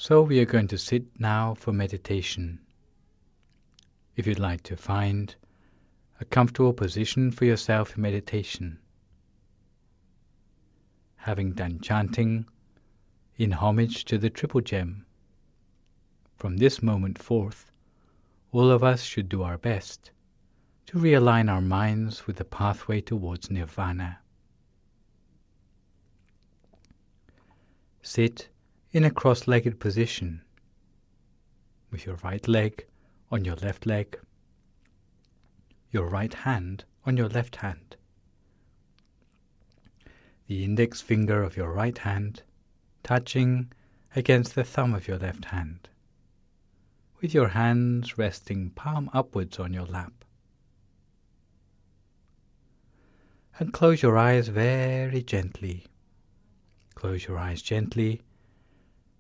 So we are going to sit now for meditation. If you'd like to find a comfortable position for yourself in meditation, having done chanting in homage to the Triple Gem, from this moment forth, all of us should do our best to realign our minds with the pathway towards nirvana. Sit in a cross-legged position, with your right leg on your left leg, your right hand on your left hand, the index finger of your right hand touching against the thumb of your left hand, with your hands resting palm upwards on your lap. And close your eyes very gently. Close your eyes gently,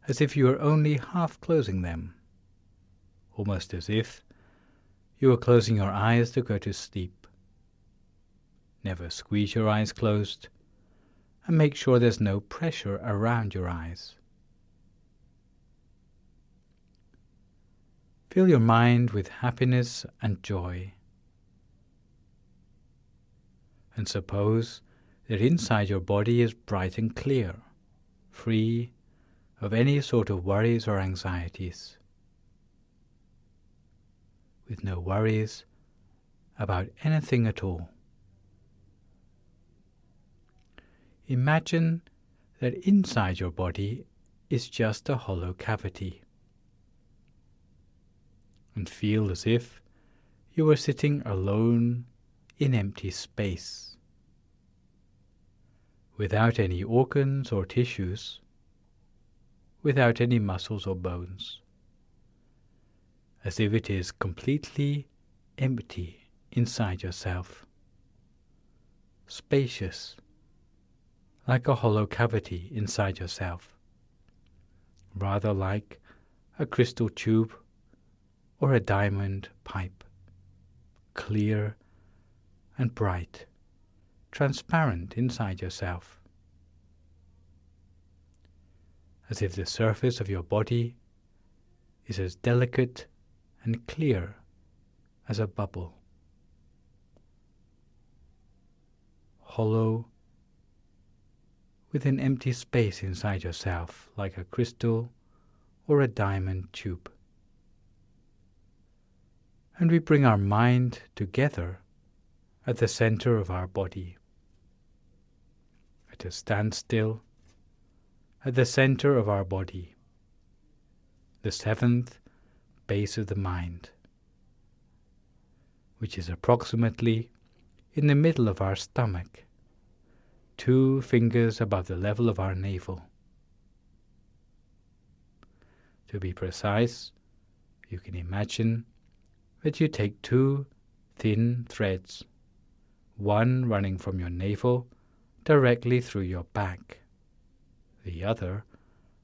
as if you were only half closing them, almost as if you were closing your eyes to go to sleep. Never squeeze your eyes closed, and make sure there's no pressure around your eyes. Fill your mind with happiness and joy. And suppose that inside your body is bright and clear, free of any sort of worries or anxieties, with no worries about anything at all. Imagine that inside your body is just a hollow cavity, and feel as if you were sitting alone in empty space, without any organs or tissues, without any muscles or bones, as if it is completely empty inside yourself, spacious, like a hollow cavity inside yourself, rather like a crystal tube or a diamond pipe, clear and bright, transparent inside yourself, as if the surface of your body is as delicate and clear as a bubble, hollow, with an empty space inside yourself, like a crystal or a diamond tube. And we bring our mind together at the center of our body, at a standstill, at the center of our body, the seventh base of the mind, which is approximately in the middle of our stomach, 2 fingers above the level of our navel. To be precise, you can imagine that you take 2 thin threads, one running from your navel directly through your back, the other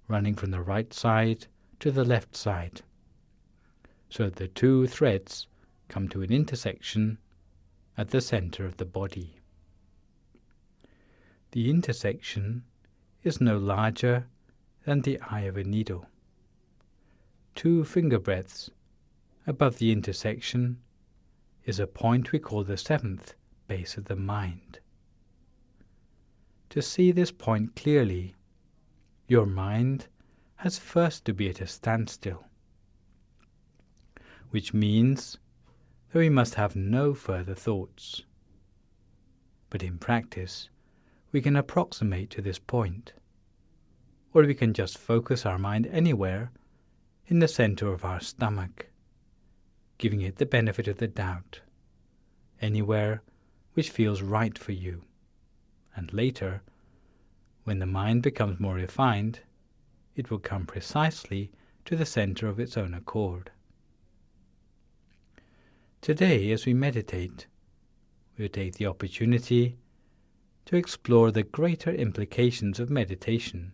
running from the right side to the left side, so that the 2 threads come to an intersection at the center of the body. The intersection is no larger than the eye of a needle. 2 finger breadths above the intersection is a point we call the 7th base of the mind. To see this point clearly, your mind has first to be at a standstill, which means that we must have no further thoughts. But in practice, we can approximate to this point, or we can just focus our mind anywhere in the center of our stomach, giving it the benefit of the doubt, anywhere which feels right for you, and later, when the mind becomes more refined, it will come precisely to the center of its own accord. Today, as we meditate, we'll take the opportunity to explore the greater implications of meditation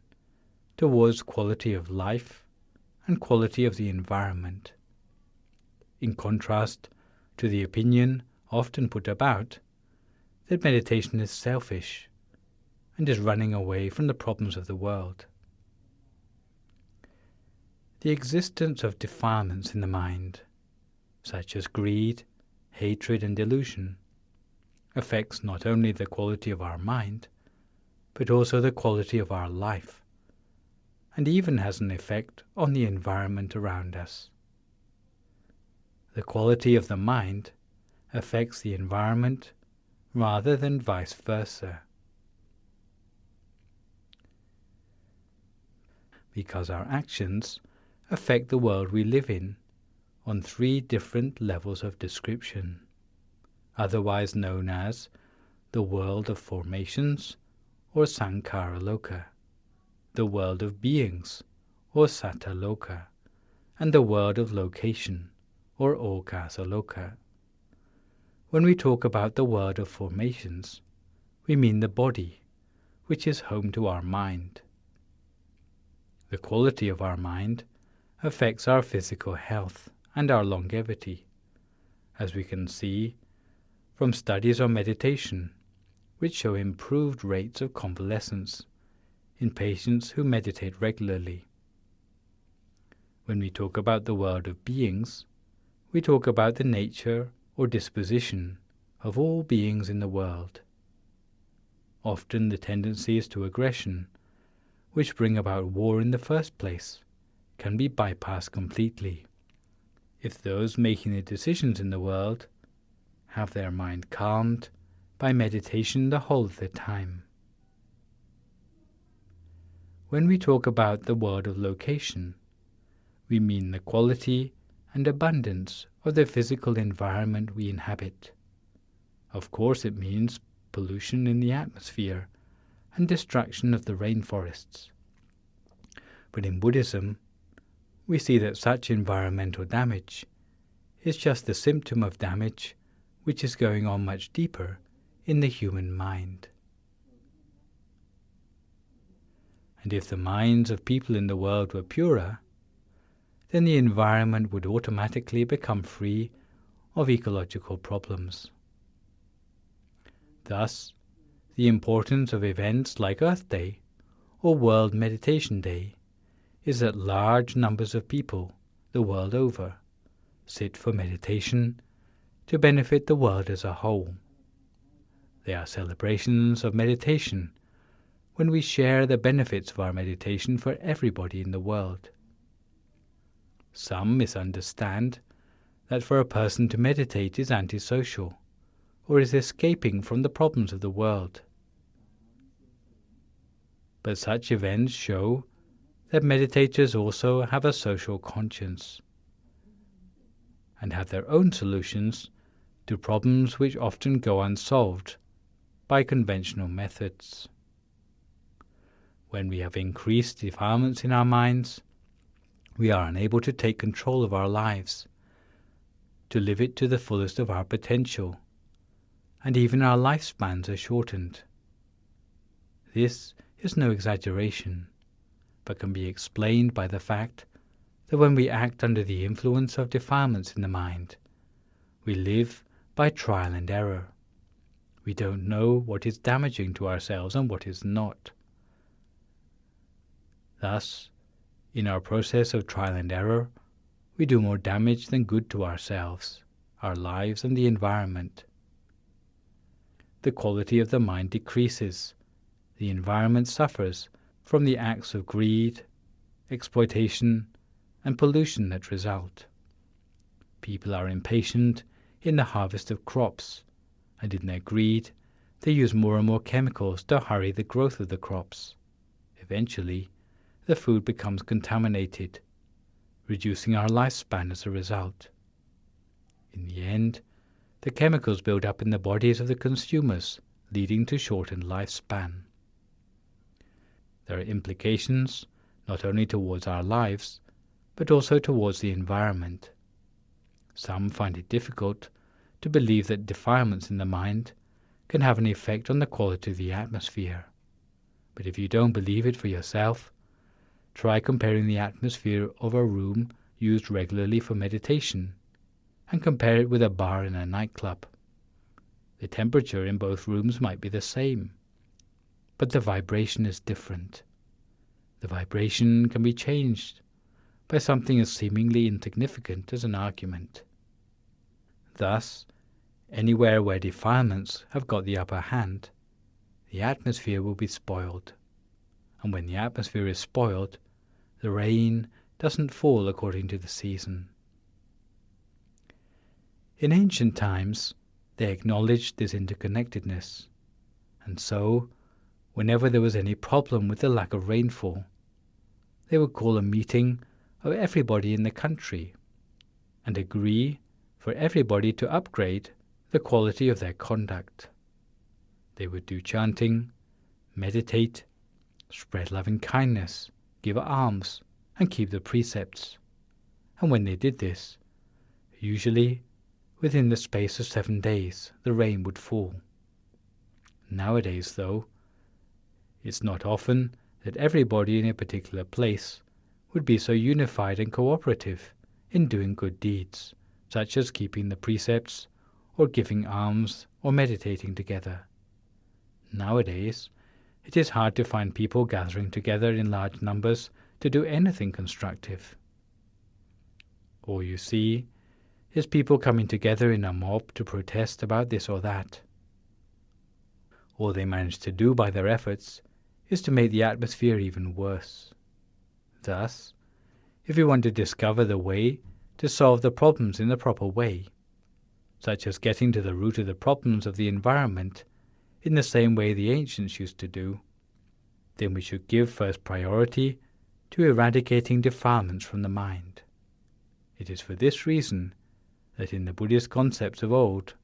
towards quality of life and quality of the environment, in contrast to the opinion often put about that meditation is selfish and is running away from the problems of the world. The existence of defilements in the mind, such as greed, hatred, and delusion, affects not only the quality of our mind, but also the quality of our life, and even has an effect on the environment around us. The quality of the mind affects the environment rather than vice versa. Because our actions affect the world we live in on 3 different levels of description, otherwise known as the world of formations, or Sankhara Loka, the world of beings, or Satta Loka, and the world of location, or Okasa Loka. When we talk about the world of formations, we mean the body, which is home to our mind. The quality of our mind affects our physical health and our longevity, as we can see from studies on meditation, which show improved rates of convalescence in patients who meditate regularly. When we talk about the world of beings, we talk about the nature or disposition of all beings in the world. Often the tendencies to aggression, which bring about war in the first place, can be bypassed completely if those making the decisions in the world have their mind calmed by meditation the whole of the time. When we talk about the world of location, we mean the quality and abundance of the physical environment we inhabit. Of course, it means pollution in the atmosphere and destruction of the rainforests. But in Buddhism, we see that such environmental damage is just the symptom of damage which is going on much deeper in the human mind. And if the minds of people in the world were purer, then the environment would automatically become free of ecological problems. Thus, the importance of events like Earth Day or World Meditation Day is that large numbers of people the world over sit for meditation to benefit the world as a whole. They are celebrations of meditation when we share the benefits of our meditation for everybody in the world. Some misunderstand that for a person to meditate is antisocial or is escaping from the problems of the world. But such events show that meditators also have a social conscience and have their own solutions to problems which often go unsolved by conventional methods. When we have increased defilements in our minds, we are unable to take control of our lives, to live it to the fullest of our potential, and even our lifespans are shortened. This is no exaggeration, but can be explained by the fact that when we act under the influence of defilements in the mind, we live by trial and error. We don't know what is damaging to ourselves and what is not. Thus, in our process of trial and error, we do more damage than good to ourselves, our lives, and the environment. The quality of the mind decreases. The environment suffers from the acts of greed, exploitation, and pollution that result. People are impatient in the harvest of crops, and in their greed, they use more and more chemicals to hurry the growth of the crops. Eventually, the food becomes contaminated, reducing our lifespan as a result. In the end, the chemicals build up in the bodies of the consumers, leading to shortened lifespan. There are implications not only towards our lives, but also towards the environment. Some find it difficult to believe that defilements in the mind can have an effect on the quality of the atmosphere. But if you don't believe it for yourself, try comparing the atmosphere of a room used regularly for meditation and compare it with a bar in a nightclub. The temperature in both rooms might be the same, but the vibration is different. The vibration can be changed by something as seemingly insignificant as an argument. Thus, anywhere where defilements have got the upper hand, the atmosphere will be spoiled. And when the atmosphere is spoiled, the rain doesn't fall according to the season. In ancient times, they acknowledged this interconnectedness, and so, whenever there was any problem with the lack of rainfall, they would call a meeting of everybody in the country and agree for everybody to upgrade the quality of their conduct. They would do chanting, meditate, spread loving kindness, give alms, and keep the precepts. And when they did this, usually within the space of 7 days, the rain would fall. Nowadays, though, it's not often that everybody in a particular place would be so unified and cooperative in doing good deeds, such as keeping the precepts, or giving alms, or meditating together. Nowadays, it is hard to find people gathering together in large numbers to do anything constructive. All you see is people coming together in a mob to protest about this or that. All they manage to do by their efforts is to make the atmosphere even worse. Thus, if we want to discover the way to solve the problems in the proper way, such as getting to the root of the problems of the environment in the same way the ancients used to do, then we should give first priority to eradicating defilements from the mind. It is for this reason that in the Buddhist concepts of old,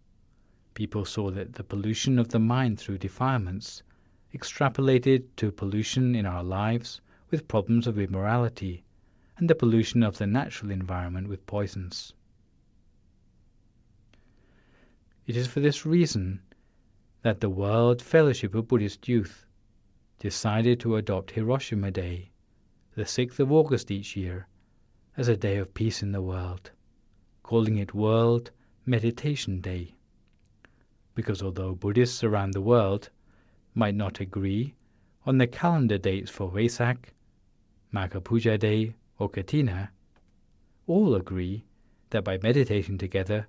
people saw that the pollution of the mind through defilements extrapolated to pollution in our lives with problems of immorality, and the pollution of the natural environment with poisons. It is for this reason that the World Fellowship of Buddhist Youth decided to adopt Hiroshima Day, the 6th of August each year, as a day of peace in the world, calling it World Meditation Day. Because although Buddhists around the world might not agree on the calendar dates for Vesak, Magha Puja Day, or Katina, all agree that by meditating together,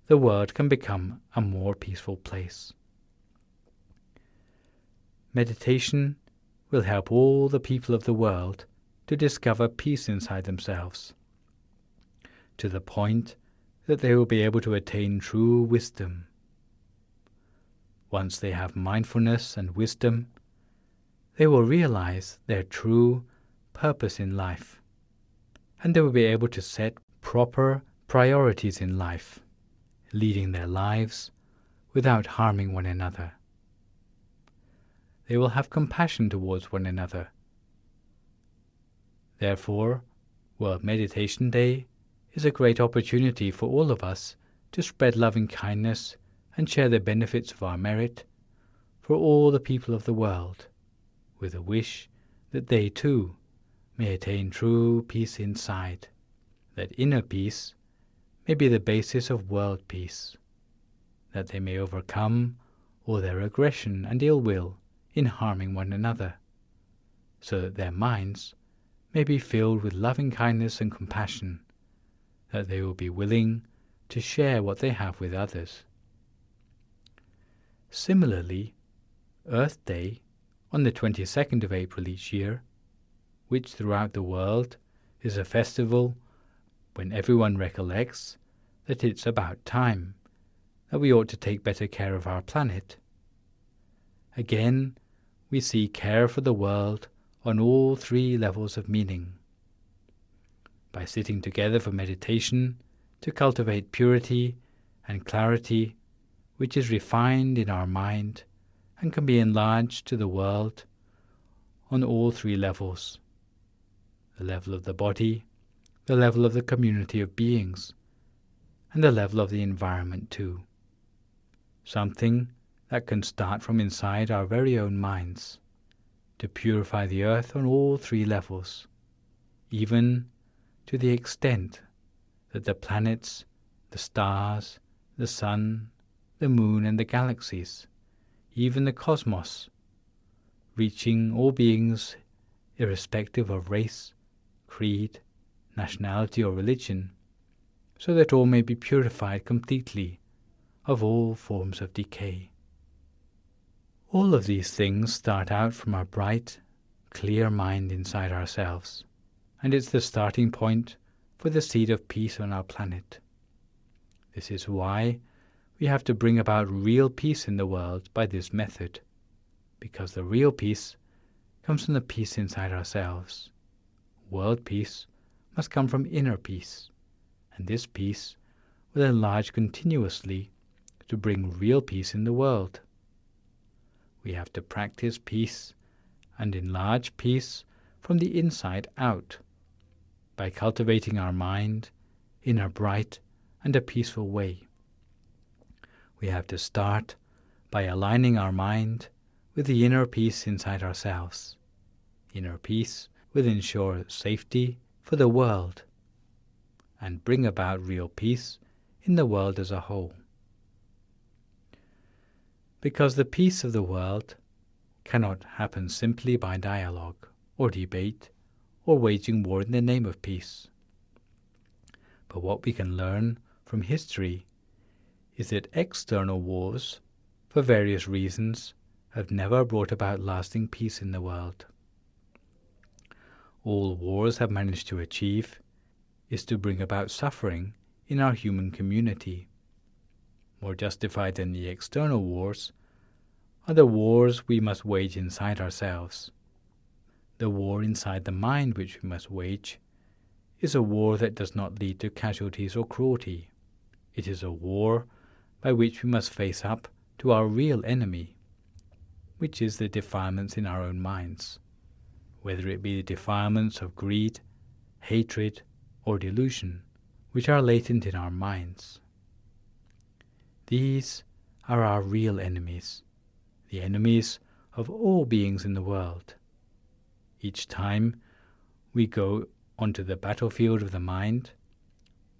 the world can become a more peaceful place. Meditation will help all the people of the world to discover peace inside themselves, to the point that they will be able to attain true wisdom. Once they have mindfulness and wisdom, they will realize their true purpose in life, and they will be able to set proper priorities in life, leading their lives without harming one another. They will have compassion towards one another. Therefore, World Meditation Day is a great opportunity for all of us to spread loving kindness and share the benefits of our merit for all the people of the world, with a wish that they too may attain true peace inside, that inner peace may be the basis of world peace, that they may overcome all their aggression and ill will in harming one another, so that their minds may be filled with loving kindness and compassion, that they will be willing to share what they have with others. Similarly, Earth Day, on the 22nd of April each year, which throughout the world is a festival when everyone recollects that it's about time that we ought to take better care of our planet. Again, we see care for the world on all 3 levels of meaning. By sitting together for meditation to cultivate purity and clarity, which is refined in our mind and can be enlarged to the world on all 3 levels: the level of the body, the level of the community of beings, and the level of the environment too. Something that can start from inside our very own minds, to purify the earth on all 3 levels, even to the extent that the planets, the stars, the sun, the moon and the galaxies, even the cosmos, reaching all beings irrespective of race, creed, nationality or religion, so that all may be purified completely of all forms of decay. All of these things start out from our bright, clear mind inside ourselves, and it's the starting point for the seed of peace on our planet. This is why we have to bring about real peace in the world by this method, because the real peace comes from the peace inside ourselves. World peace must come from inner peace, and this peace will enlarge continuously to bring real peace in the world. We have to practice peace and enlarge peace from the inside out, by cultivating our mind in a bright and a peaceful way. We have to start by aligning our mind with the inner peace inside ourselves. Inner peace will ensure safety for the world and bring about real peace in the world as a whole. Because the peace of the world cannot happen simply by dialogue or debate or waging war in the name of peace. But what we can learn from history is that external wars, for various reasons, have never brought about lasting peace in the world. All wars have managed to achieve is to bring about suffering in our human community. More justified than the external wars are the wars we must wage inside ourselves. The war inside the mind which we must wage is a war that does not lead to casualties or cruelty. It is a war by which we must face up to our real enemy, which is the defilements in our own minds, whether it be the defilements of greed, hatred, or delusion, which are latent in our minds. These are our real enemies, the enemies of all beings in the world. Each time we go onto the battlefield of the mind,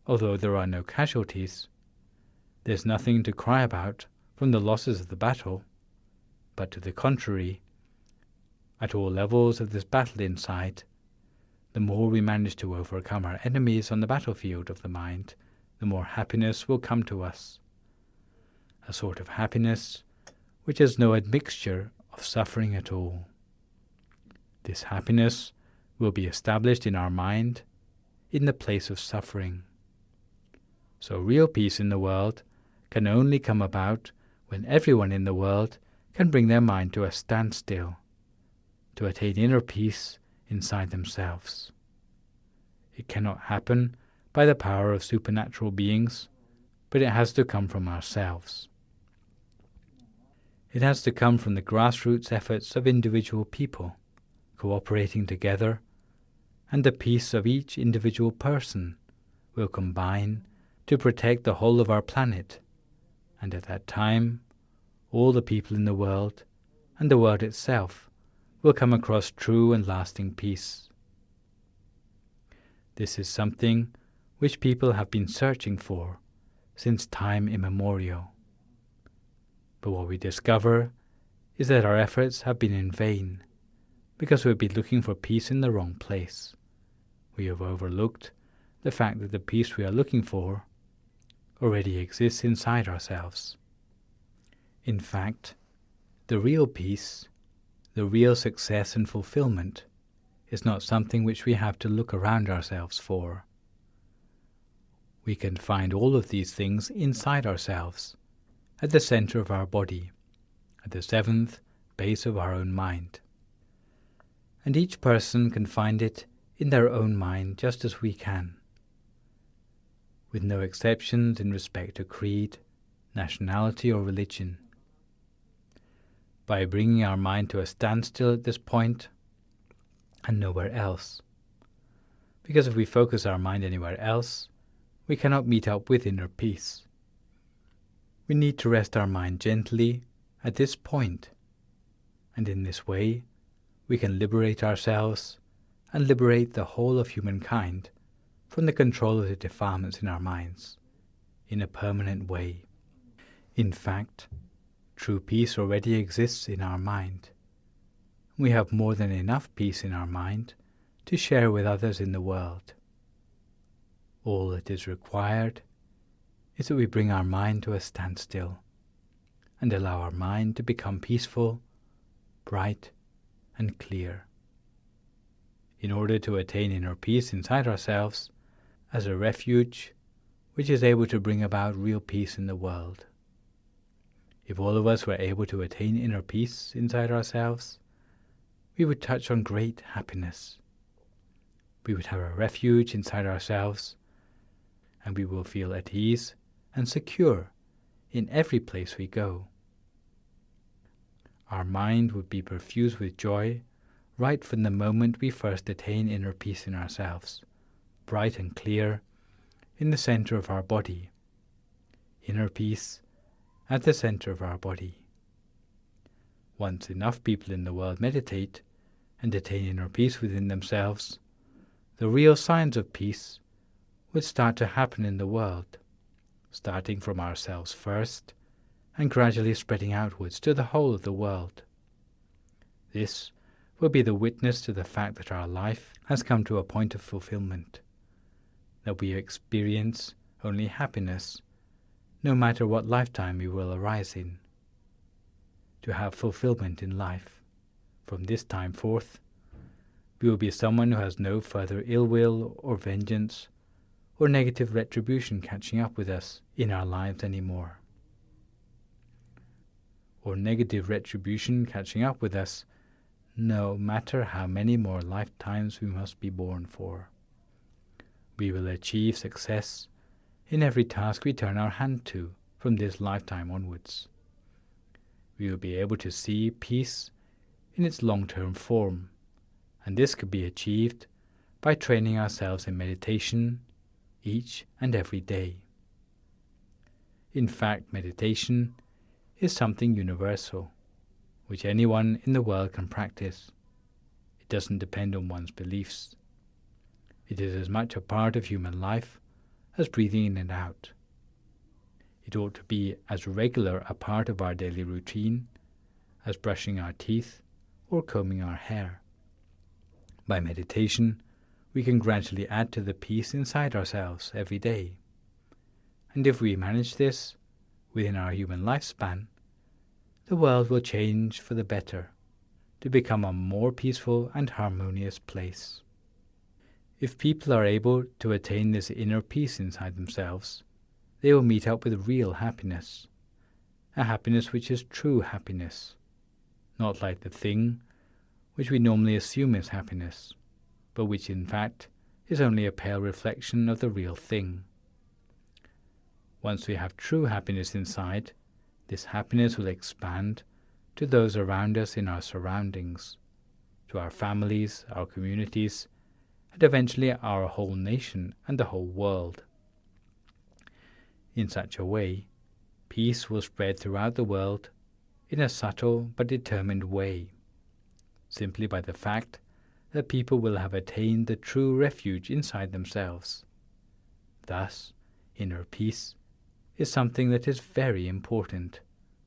although there are no casualties, there's nothing to cry about from the losses of the battle, but to the contrary, at all levels of this battle inside, the more we manage to overcome our enemies on the battlefield of the mind, the more happiness will come to us. A sort of happiness which has no admixture of suffering at all. This happiness will be established in our mind in the place of suffering. So real peace in the world can only come about when everyone in the world can bring their mind to a standstill, to attain inner peace inside themselves. It cannot happen by the power of supernatural beings, but it has to come from ourselves. It has to come from the grassroots efforts of individual people, cooperating together, and the peace of each individual person will combine to protect the whole of our planet, and at that time all the people in the world and the world itself will come across true and lasting peace. This is something which people have been searching for since time immemorial. But what we discover is that our efforts have been in vain, because we've been looking for peace in the wrong place. We have overlooked the fact that the peace we are looking for already exists inside ourselves. In fact, the real peace, the real success and fulfillment, is not something which we have to look around ourselves for. We can find all of these things inside ourselves, at the center of our body, at the seventh base of our own mind. And each person can find it in their own mind just as we can, with no exceptions in respect to creed, nationality, or religion. By bringing our mind to a standstill at this point and nowhere else. Because if we focus our mind anywhere else, we cannot meet up with inner peace. We need to rest our mind gently at this point, and in this way we can liberate ourselves and liberate the whole of humankind from the control of the defilements in our minds in a permanent way. In fact, true peace already exists in our mind. We have more than enough peace in our mind to share with others in the world. All that is required is that we bring our mind to a standstill and allow our mind to become peaceful, bright, and clear. In order to attain inner peace inside ourselves as a refuge which is able to bring about real peace in the world. If all of us were able to attain inner peace inside ourselves, we would touch on great happiness. We would have a refuge inside ourselves, and we will feel at ease and secure in every place we go. Our mind would be perfused with joy right from the moment we first attain inner peace in ourselves, bright and clear in the center of our body. Inner peace at the center of our body. Once enough people in the world meditate and attain inner peace within themselves, the real signs of peace would start to happen in the world, starting from ourselves first and gradually spreading outwards to the whole of the world. This will be the witness to the fact that our life has come to a point of fulfillment, that we experience only happiness, no matter what lifetime we will arise in. To have fulfillment in life, from this time forth, we will be someone who has no further ill will or vengeance or negative retribution catching up with us in our lives anymore. Or negative retribution catching up with us, no matter how many more lifetimes we must be born for. We will achieve success in every task we turn our hand to from this lifetime onwards. We will be able to see peace in its long-term form, and this could be achieved by training ourselves in meditation each and every day. In fact, meditation is something universal, which anyone in the world can practice. It doesn't depend on one's beliefs. It is as much a part of human life as breathing in and out. It ought to be as regular a part of our daily routine as brushing our teeth or combing our hair. By meditation, we can gradually add to the peace inside ourselves every day. And if we manage this within our human lifespan, the world will change for the better, to become a more peaceful and harmonious place. If people are able to attain this inner peace inside themselves, they will meet up with real happiness, a happiness which is true happiness, not like the thing which we normally assume is happiness, but which in fact is only a pale reflection of the real thing. Once we have true happiness inside, this happiness will expand to those around us in our surroundings, to our families, our communities, and eventually our whole nation and the whole world. In such a way, peace will spread throughout the world in a subtle but determined way, simply by the fact that people will have attained the true refuge inside themselves. Thus, inner peace is something that is very important.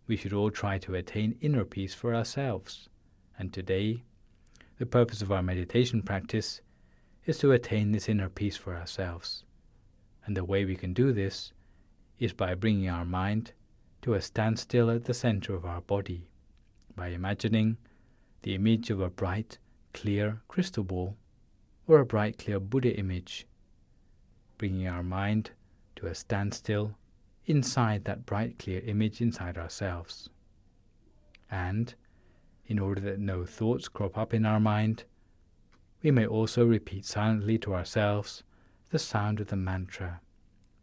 We should all try to attain inner peace for ourselves, and today, the purpose of our meditation practice is to attain this inner peace for ourselves. And the way we can do this is by bringing our mind to a standstill at the center of our body, by imagining the image of a bright, clear crystal ball or a bright, clear Buddha image, bringing our mind to a standstill inside that bright, clear image inside ourselves. And, in order that no thoughts crop up in our mind, we may also repeat silently to ourselves the sound of the mantra,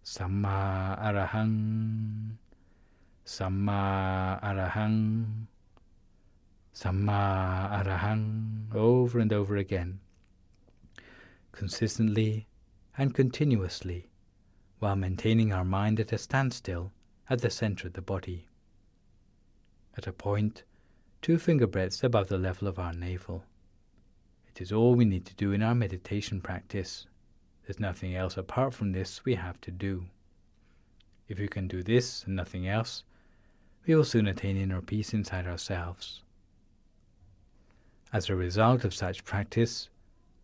Samma Arahang, Samma Arahang, Samma Arahang, over and over again, consistently and continuously, while maintaining our mind at a standstill at the center of the body, at a point 2 finger breadths above the level of our navel. It is all we need to do in our meditation practice. There's nothing else apart from this we have to do. If we can do this and nothing else, we will soon attain inner peace inside ourselves. As a result of such practice,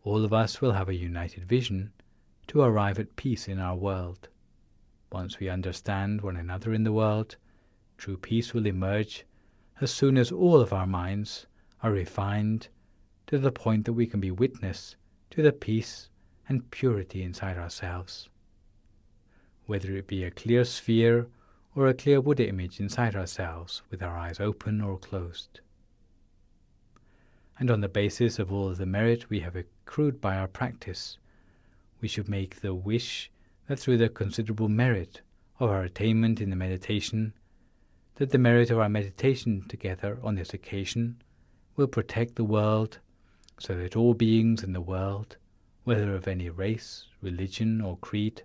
all of us will have a united vision to arrive at peace in our world. Once we understand one another in the world, true peace will emerge as soon as all of our minds are refined to the point that we can be witness to the peace and purity inside ourselves. Whether it be a clear sphere or a clear Buddha image inside ourselves with our eyes open or closed. And on the basis of all of the merit we have accrued by our practice, we should make the wish that through the considerable merit of our attainment in the meditation, that the merit of our meditation together on this occasion will protect the world, so that all beings in the world, whether of any race, religion, or creed,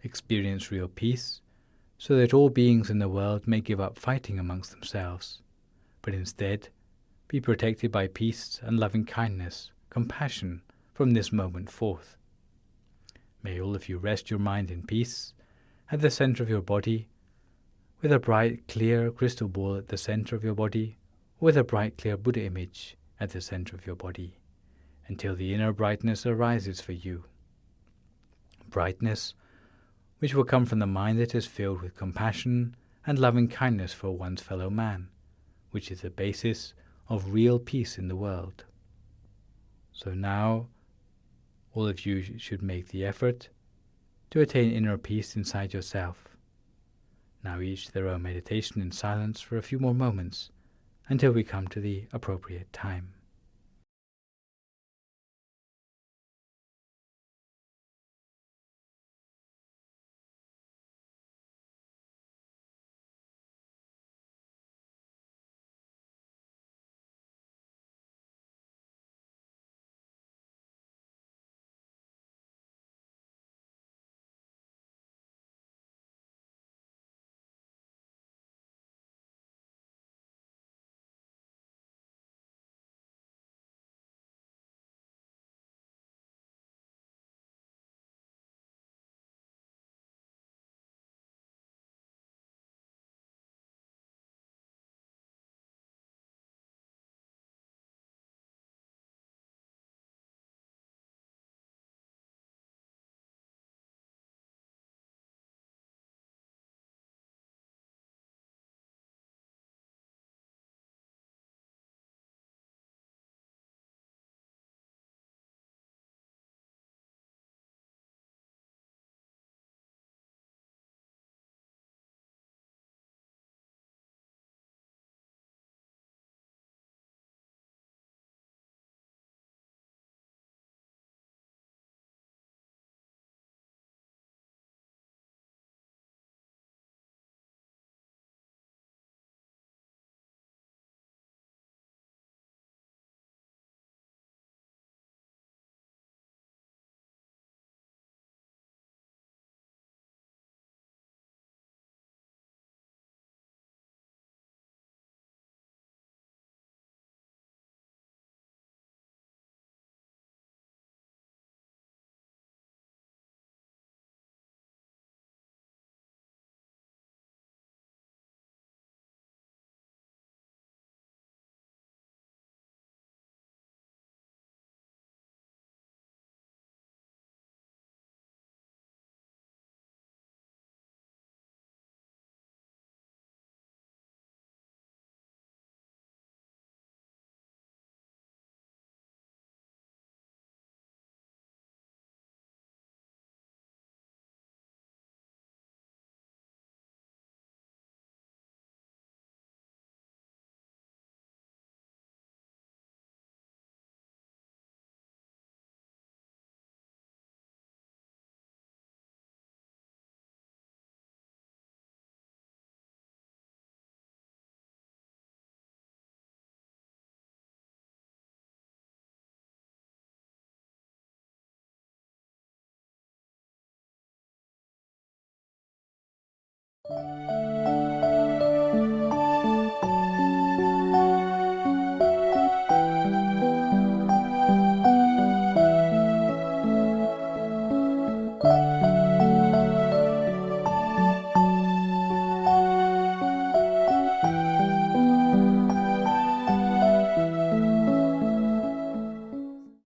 experience real peace, so that all beings in the world may give up fighting amongst themselves, but instead be protected by peace and loving kindness, compassion from this moment forth. May all of you rest your mind in peace at the center of your body, with a bright, clear crystal ball at the center of your body, or with a bright, clear Buddha image at the center of your body, until the inner brightness arises for you. Brightness which will come from the mind that is filled with compassion and loving kindness for one's fellow man, which is the basis of real peace in the world. So now, all of you should make the effort to attain inner peace inside yourself. Now each their own meditation in silence for a few more moments until we come to the appropriate time.